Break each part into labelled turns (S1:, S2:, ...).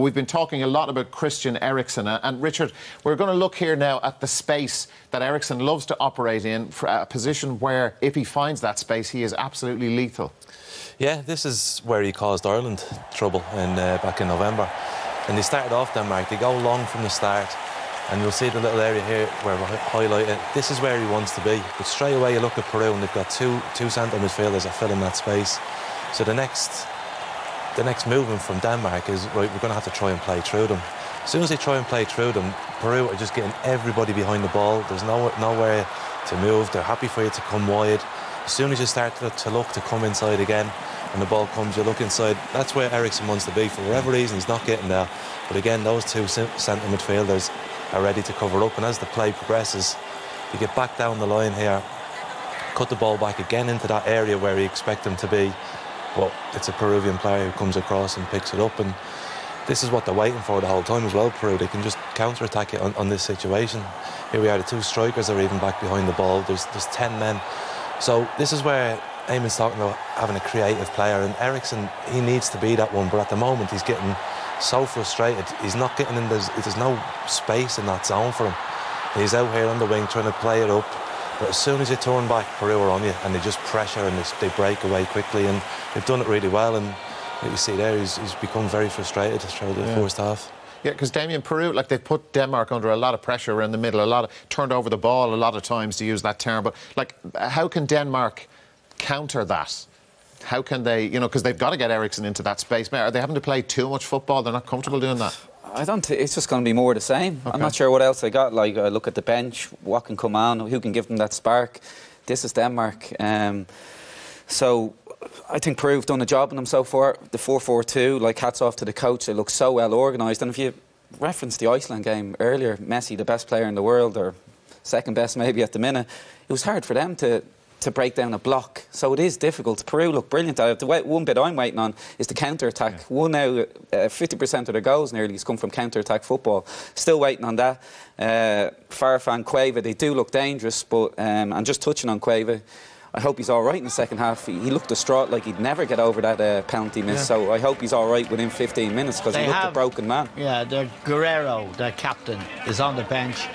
S1: we've been talking a lot about Christian Eriksen, and Richard, we're going to look here now at the space that Eriksen loves to operate in, for a position where, if he finds that space, he is absolutely lethal.
S2: Yeah, this is where he caused Ireland trouble back in November. And they started off Denmark, they go long from the start, and you'll see the little area here where we're highlighting. This is where he wants to be. But straight away you look at Peru and they've got two centre midfielders that fill in that space. So the next movement from Denmark is, right, we're going to have to try and play through them. As soon as they try and play through them, Peru are just getting everybody behind the ball. There's nowhere to move. They're happy for you to come wide. As soon as you start to look to come inside again, and the ball comes, you look inside. That's where Eriksen wants to be. For whatever reason, he's not getting there. But again, those two centre midfielders are ready to cover up. And as the play progresses, you get back down the line here, cut the ball back again into that area where you expect them to be. But it's a Peruvian player who comes across and picks it up. And this is what they're waiting for the whole time as well, Peru. They can just counter-attack it on this situation. Here we are, the two strikers are even back behind the ball. There's 10 men. So this is where Eamon's talking about having a creative player, and Eriksen, he needs to be that one, but at the moment he's getting so frustrated. He's not getting in, there's no space in that zone for him. He's out here on the wing trying to play it up, but as soon as you turn back, Peru are on you, and they just pressure and they break away quickly, and they've done it really well. And you see there, he's become very frustrated throughout the first half.
S1: Yeah, because Damien, Peru, like, they've put Denmark under a lot of pressure around the middle, turned over the ball a lot of times, to use that term. But, like, how can Denmark counter that? How can they, you know, because they've got to get Eriksen into that space. Are they having to play too much football? They're not comfortable doing that?
S3: I don't think it's just going to be more the same. Okay. I'm not sure what else they got. Like, look at the bench, what can come on, who can give them that spark. This is Denmark. So I think Peru have done a job on them so far. The 4-4-2, like, hats off to the coach. They look so well organised. And if you referenced the Iceland game earlier, Messi, the best player in the world, or second best maybe at the minute, it was hard for them to break down a block. So it is difficult. Peru look brilliant at it. One bit I'm waiting on is the counter-attack. Yeah. 50% of their goals nearly has come from counter-attack football. Still waiting on that. Farfan, Cueva, they do look dangerous, but and just touching on Cueva, I hope he's all right in the second half. He looked distraught, like he'd never get over that penalty miss. Yeah. So I hope he's all right within 15 minutes, because he looked a broken man.
S4: Yeah, their Guerrero, their captain, is on the bench.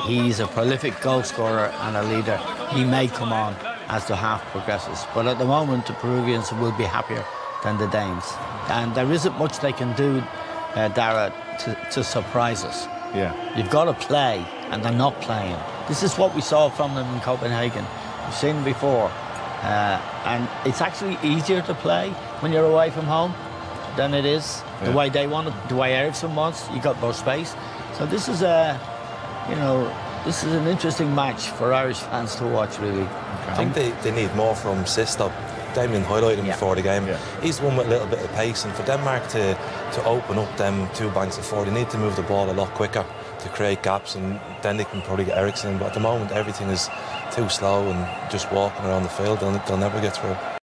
S4: He's a prolific goal scorer and a leader. He may come on as the half progresses, but at the moment the Peruvians will be happier than the Danes, and there isn't much they can do, Dara, to surprise us.
S1: Yeah,
S4: you've got to play, and they're not playing. This is what we saw from them in Copenhagen. We've seen them before, and it's actually easier to play when you're away from home than it is the way they want it, the way Eriksen wants. You got more space. So this is this is an interesting match for Irish fans to watch, really. Okay.
S2: I think they need more from Sisto. Damien highlighted him before the game. Yeah. He's the one with a little bit of pace, and for Denmark to open up them two banks of four, they need to move the ball a lot quicker to create gaps, and then they can probably get Eriksen. But at the moment, everything is too slow and just walking around the field. They'll never get through.